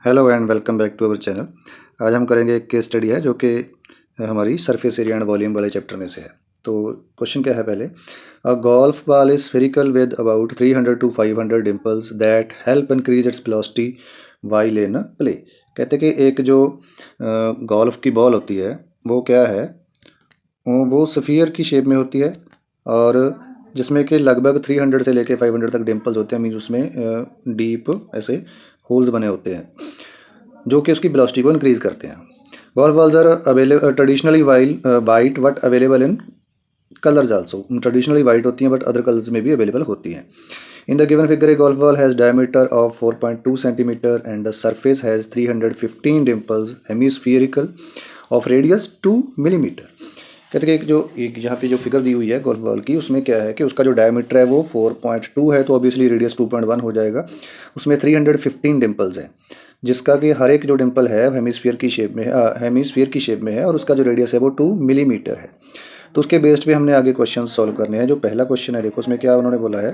Hello and welcome back to our channel. आज हम करेंगे एक केस स्टडी है जो कि हमारी सरफेस एरिया एंड वॉल्यूम वाले चैप्टर में से है। तो क्वेश्चन क्या है पहले, a golf ball is spherical with about 300 to 500 dimples that help increase its velocity while in play. कहते हैं कि एक जो गोल्फ की बॉल होती है वो क्या है, वो सफ़ियर की शेप में होती है और जिसमें कि लगभग 300 से लेके 500 तक डिम्पल्स होते हैं। मीन उसमें डीप ऐसे होल्स बने होते हैं जो कि उसकी वेलोसिटी को इंक्रीज करते हैं। Golf balls are available traditionally white but available in colours also. Traditionally white होती हैं बट अदर कलर्स में भी अवेलेबल होती हैं। In the given figure a golf ball has diameter of 4.2 centimetre and the surface has 315 dimples hemispherical of radius 2 millimetre. कहते हैं कि एक यहाँ पे जो फिगर दी हुई है गोल्फ बॉल की, उसमें क्या है कि उसका जो डायमीटर है वो 4.2 है, तो ऑब्वियसली रेडियस 2.1 हो जाएगा। उसमें 315 डिम्पल्स हैं जिसका कि हर एक जो डिम्पल है हेमिस्फीयर की शेप में है और उसका जो रेडियस है वो 2 मिलीमीटर है। तो उसके बेस्ड पे हमने आगे क्वेश्चन सॉल्व करने हैं। जो पहला क्वेश्चन है देखो, उसमें क्या उन्होंने बोला है,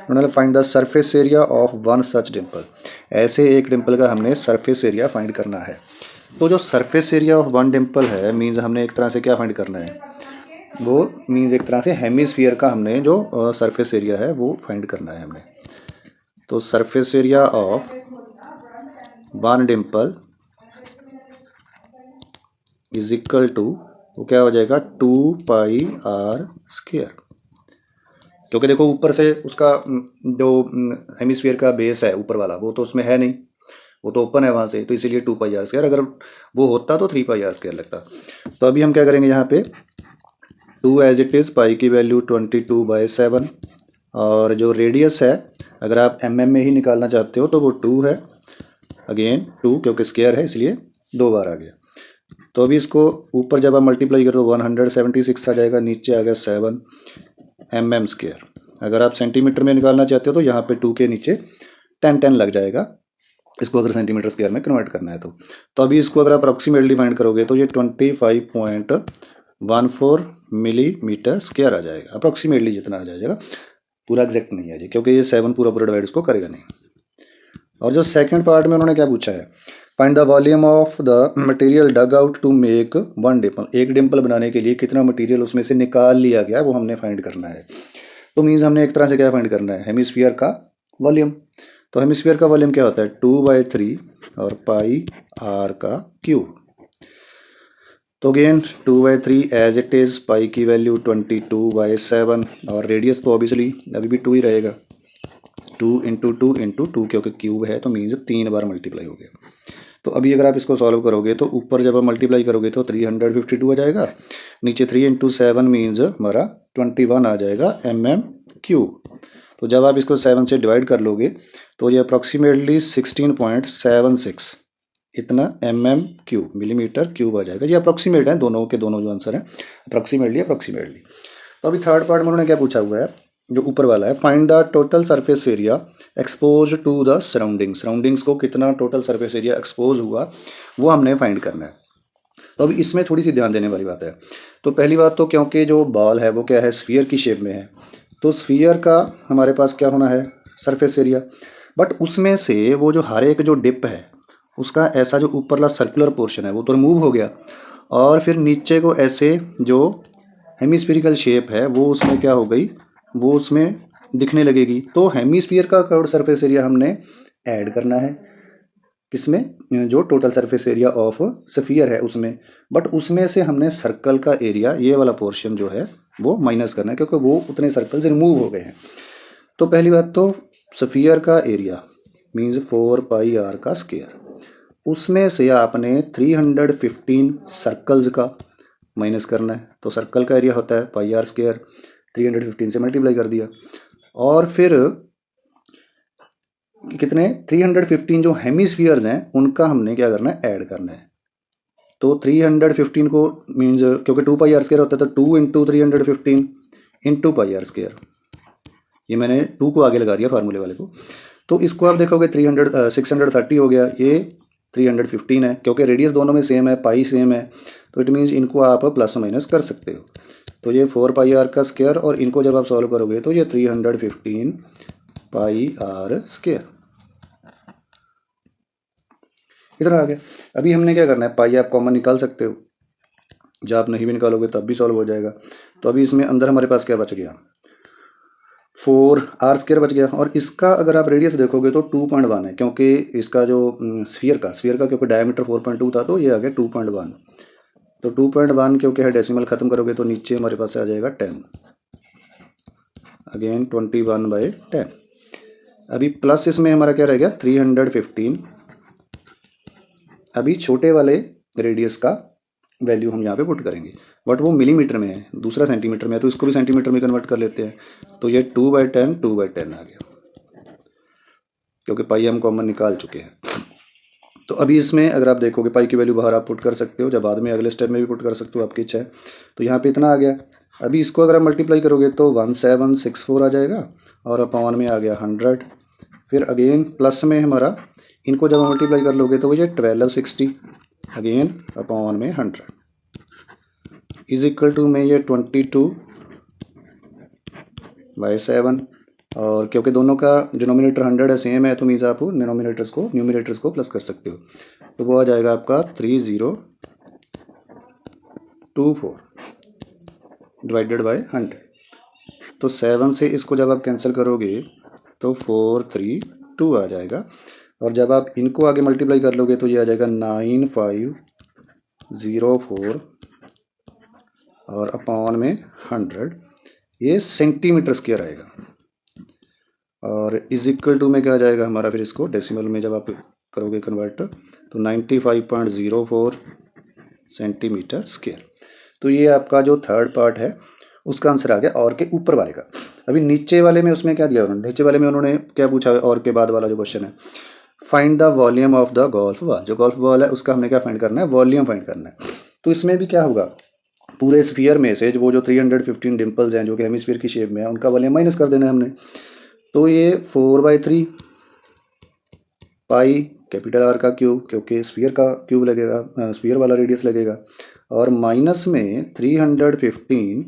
उन्होंने find the surface area of one such Dimple. ऐसे एक डिम्पल का हमने सरफेस एरिया फाइंड करना है। तो जो surface area of one Dimple है मीन्स हमने एक तरह से क्या फाइंड करना है, वो मीन्स एक तरह से हेमिस्फीयर का हमने जो सरफेस एरिया है वो फाइंड करना है हमने। तो surface area of one dimple is equal to, वो क्या हो जाएगा, 2πr²। क्योंकि देखो ऊपर से उसका जो हेमिस्फीयर का बेस है ऊपर वाला वो तो उसमें है नहीं, वो तो ओपन है वहाँ से, तो इसीलिए 2πr²। अगर वो होता तो 3πr² लगता। तो अभी हम क्या करेंगे, यहाँ पे 2 एज इट इज़, पाई की वैल्यू 22/7 और जो रेडियस है अगर आप में ही निकालना चाहते हो तो वो 2 है, अगेन 2 क्योंकि स्क्वायर है इसलिए 2 बार आ गया। तो अभी इसको ऊपर जब आप मल्टीप्लाई करो तो 176 आ जाएगा, नीचे आ गया 7 mm²। अगर आप सेंटीमीटर में निकालना चाहते हो तो यहाँ पे 2 के नीचे 10 लग जाएगा, इसको अगर सेंटीमीटर स्क्वायर में कन्वर्ट करना है तो अभी इसको अगर आप अप्रोक्सीमेटली फाइंड करोगे तो ये 25.14 मिलीमीटर स्क्वायर आ जाएगा, अप्रोक्सीमेटली जितना आ जाएगा, पूरा एग्जैक्ट नहीं है जी, क्योंकि ये 7 पूरा डिवाइड इसको करेगा नहीं। और जो सेकंड पार्ट में उन्होंने क्या पूछा है, find the volume of the material dug out to make one dimple. एक डिम्पल बनाने के लिए कितना मटेरियल उसमें से निकाल लिया गया वो हमने फाइंड करना है। तो मीन्स हमने एक तरह से क्या फाइंड करना है, हेमिस्फीयर का वॉल्यूम। तो हेमिस्फीयर का वॉल्यूम क्या होता है, 2/3 और πr²। तो अगेन 2/3 एज इट इज़, पाई की वैल्यू 22/7 और रेडियस तो ऑब्वियसली अभी भी 2 ही रहेगा, 2 × 2 × 2 क्योंकि क्यूब है तो मीन्स 3 बार मल्टीप्लाई हो गया। तो अभी अगर आप इसको सॉल्व करोगे तो ऊपर जब आप मल्टीप्लाई करोगे तो 352 आ जाएगा, नीचे 3 × 7 मीन्स हमारा 21 आ जाएगा mm³। तो जब आप इसको 7 से डिवाइड कर लोगे तो ये अप्रॉक्सीमेटली 16.76 इतना mm³ मिलीमीटर क्यूब आ जाएगा। ये अप्रॉक्सीमेट है, दोनों के दोनों जो आंसर हैं अप्रॉक्सीमेटली। तो अभी थर्ड पार्ट में उन्होंने क्या पूछा हुआ है, जो ऊपर वाला है, find the total surface area expose to the surroundings को कितना टोटल सरफेस एरिया एक्सपोज हुआ वो हमने फाइंड करना है। तो अभी इसमें थोड़ी सी ध्यान देने वाली बात है। तो पहली बात तो क्योंकि जो बॉल है वो क्या है, स्फीयर की शेप में है, तो स्फीयर का हमारे पास क्या होना है, सरफेस एरिया। बट उसमें से वो जो हर एक जो डिप है उसका ऐसा जो ऊपरला सर्कुलर पोर्शन है वो तो रिमूव हो गया, और फिर नीचे को ऐसे जो हेमिस्फीरिकल शेप है वो उसमें क्या हो गई, वो उसमें दिखने लगेगी। तो हेमिस्फीयर का कर्व्ड सरफेस एरिया हमने ऐड करना है किसमें, जो total surface area of sphere है उसमें। बट उसमें से हमने सर्कल का एरिया, ये वाला पोर्शन जो है वो माइनस करना है क्योंकि वो उतने सर्कल्स रिमूव हो गए हैं। तो पहली बात तो स्फीयर का एरिया मीन्स 4πr², उसमें से आपने 315 सर्कल्स का माइनस करना है। तो सर्कल का एरिया होता है πr², 315 से मल्टीप्लाई कर दिया, और फिर कितने 315 जो हेमिस्फीयर्स हैं उनका हमने क्या करना है, ऐड करना है। तो 315 को मीन्स क्योंकि 2πr² होता है तो 2 × 315 × πr², ये मैंने 2 को आगे लगा दिया फार्मूले वाले को। तो इसको आप देखोगे 630 हो गया, ये 315 है क्योंकि रेडियस दोनों में सेम है, पाई सेम है, तो इट मीन्स इनको आप प्लस माइनस कर सकते हो। तो ये 4πr² और इनको जब आप सॉल्व करोगे तो ये 315 πr²। इतना आ गया। अभी हमने क्या करना है, पाई आप कॉमन निकाल सकते हो, जब आप नहीं भी निकालोगे तब भी सॉल्व हो जाएगा। तो अभी इसमें अंदर हमारे पास क्या बच गया, 4r² बच गया। और इसका अगर आप रेडियस देखोगे तो 2.1 है, क्योंकि इसका जो स्फीयर का क्योंकि डायमीटर 4.2 था तो ये आ गया 2.1। तो 2.1 क्योंकि है डेसिमल ख़त्म करोगे तो नीचे हमारे पास आ जाएगा 10, अगेन 21/10। अभी प्लस इसमें हमारा क्या रह गया 315। अभी छोटे वाले रेडियस का वैल्यू हम यहाँ पे पुट करेंगे, बट वो मिलीमीटर में है, दूसरा सेंटीमीटर में है, तो इसको भी सेंटीमीटर में कन्वर्ट कर लेते हैं। तो ये 2/10 2/10 आ गया, क्योंकि पाई हम कॉमन निकाल चुके हैं। तो अभी इसमें अगर आप देखोगे पाई की वैल्यू बाहर आप पुट कर सकते हो, जब बाद में अगले स्टेप में भी पुट कर सकते हो, आपकी इच्छा है। तो यहाँ पे इतना आ गया। अभी इसको अगर आप मल्टीप्लाई करोगे तो 1764 आ जाएगा, और अपॉन में आ गया 100। फिर अगेन प्लस में हमारा इनको जब मल्टीप्लाई कर लोगे तो ये 1260, अगेन अपॉन में 100 इज इक्वल टू में ये 22/7। और क्योंकि दोनों का डिनोमिनेटर 100 है, सेम है, तो मीन्स आप न्यूमिनेटर्स को प्लस कर सकते हो। तो वो आ जाएगा आपका 3024 डिवाइडेड बाय 100। तो 7 से इसको जब आप कैंसिल करोगे तो 432 आ जाएगा। और जब आप इनको आगे मल्टीप्लाई कर लोगे तो ये आ जाएगा 9504 और अपॉन में 100, ये सेंटीमीटर स्क्वायर आएगा। और इज इक्वल टू में क्या आ जाएगा हमारा, फिर इसको डेसिमल में जब आप करोगे कन्वर्ट तो 95.04 सेंटीमीटर स्क्वायर। तो ये आपका जो थर्ड पार्ट है उसका आंसर आ गया और के ऊपर वाले का। अभी नीचे वाले में उसमें क्या दिया उन्होंने, नीचे वाले में उन्होंने क्या पूछा, और के बाद वाला जो क्वेश्चन है, find the volume of the golf ball. जो गोल्फ बॉल है उसका हमने क्या फाइंड करना है, वॉल्यूम फाइंड करना है। तो इसमें भी क्या होगा, पूरे स्फीयर में से वो जो 315 डिम्पल्स हैं जो कि हेमिस्फीयर की शेप में है, उनका वॉल्यूम माइनस कर देना है हमने। तो ये 4/3 पाई कैपिटल आर का क्यूब, क्योंकि स्फीयर का क्यूब लगेगा, स्फीयर वाला रेडियस लगेगा, और माइनस में 315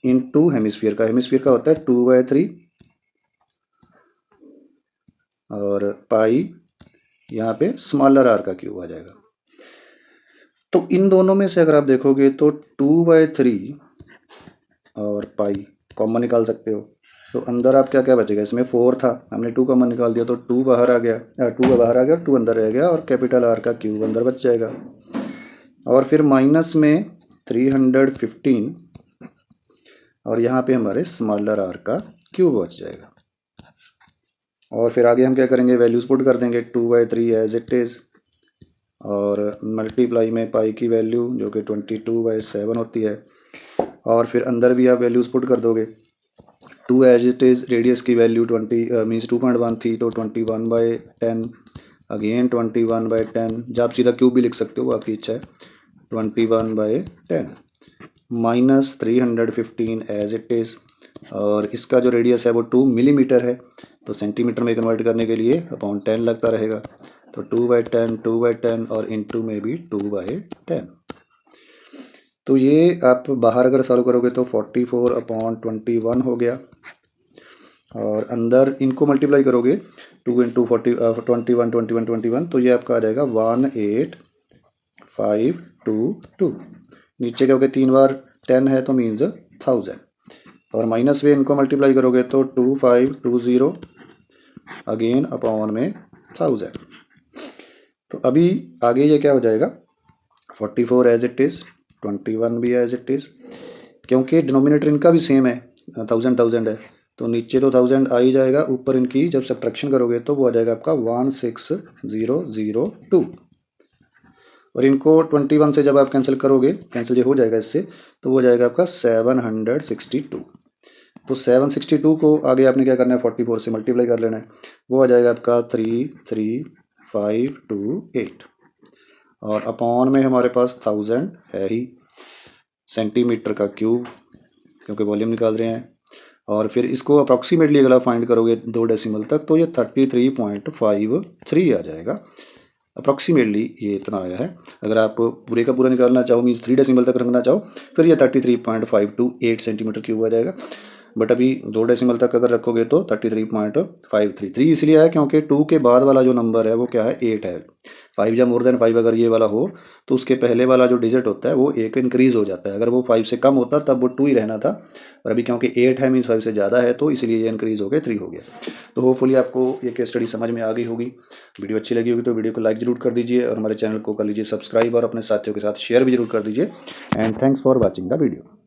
इंटू हेमिस्फीयर का होता है 2/3, और पाई यहाँ पे स्मॉलर आर का क्यूब आ जाएगा। तो इन दोनों में से अगर आप देखोगे तो 2/3 और पाई कॉमन निकाल सकते हो। तो अंदर आप क्या क्या बचेगा, इसमें 4 था, हमने 2 कॉमन निकाल दिया तो 2 बाहर आ गया, 2 बाहर आ गया, 2 अंदर रह गया, और कैपिटल आर का क्यूब अंदर बच जाएगा। और फिर माइनस में 315 और यहाँ पे हमारे स्मॉलर आर का क्यूब बच जाएगा। और फिर आगे हम क्या करेंगे, वैल्यूज पुट कर देंगे 2/3 एज इट इज़, और मल्टीप्लाई में पाई की वैल्यू जो कि 22/7 होती है, और फिर अंदर भी आप वैल्यूज पुट कर दोगे। 2 एज इट इज़, रेडियस की वैल्यू 20 मीन्स 2.1 थी तो 21/10, अगेन 21/10, जब आप सीधा क्यूब भी लिख सकते हो, आपकी इच्छा है, 21/10 माइनस 315 एज इट इज़, और इसका जो रेडियस है वो 2 मिलीमीटर है, तो सेंटीमीटर में कन्वर्ट करने के लिए अपॉन 10 लगता रहेगा। तो 2/10 और इंटू में भी 2/10। तो ये आप बाहर अगर सॉल्व करोगे तो 44/21 हो गया, और अंदर इनको मल्टीप्लाई करोगे 2 इंटू 21 तो ये आपका आ जाएगा 18522। नीचे क्योंकि 3 बार 10 है तो मीन्स 1000, और माइनस में इनको मल्टीप्लाई करोगे तो 2520 अगेन अपॉन में 1000। तो अभी आगे ये क्या हो जाएगा, 44 एज इट इज़, 21 भी एज इट इज़, क्योंकि डिनोमिनेटर इनका भी सेम है, 1000 है, तो नीचे तो 1000 आ ही जाएगा, ऊपर इनकी जब सब्ट्रैक्शन करोगे तो वो आ जाएगा आपका 16002, और इनको 21 से जब आप कैंसिल करोगे, कैंसिल ये हो जाएगा इससे, तो वो हो जाएगा आपका 762। तो 762 को आगे आपने क्या करना है, 44 से मल्टीप्लाई कर लेना है, वो आ जाएगा आपका 33528, और अपॉन में हमारे पास 1000 है ही, सेंटीमीटर का क्यूब, क्योंकि वॉल्यूम निकाल रहे हैं। और फिर इसको अप्रॉक्सीमेटली अगर आप फाइंड करोगे 2 डेसिमल तक तो ये 33.53 आ जाएगा। अप्रॉक्सीमेटली ये इतना आया है। अगर आप पूरे का पूरा निकालना चाहो, मीन्स 3 डेसिमल तक रखना चाहो, फिर ये 33.528 सेंटीमीटर क्यूब आ जाएगा। बट अभी 2 डेसिमल तक अगर रखोगे तो 33.533 इसलिए है क्योंकि 2 के बाद वाला जो नंबर है वो क्या है 8 है। 5 या मोर देन 5 अगर ये वाला हो तो उसके पहले वाला जो डिजिट होता है वो 1 इंक्रीज़ हो जाता है। अगर वो 5 से कम होता तब वो 2 ही रहना था, और अभी क्योंकि 8 है मीन्स 5 से ज़्यादा है तो इसलिए ये इंक्रीज़ हो के 3 हो गया। तो होपफुली आपको ये केस स्टडी समझ में आ गई होगी। वीडियो अच्छी लगी होगी तो वीडियो को लाइक ज़रूर कर दीजिए और हमारे चैनल को कर लीजिए सब्सक्राइब और अपने साथियों के साथ शेयर भी ज़रूर कर दीजिए। And thanks for watching the video.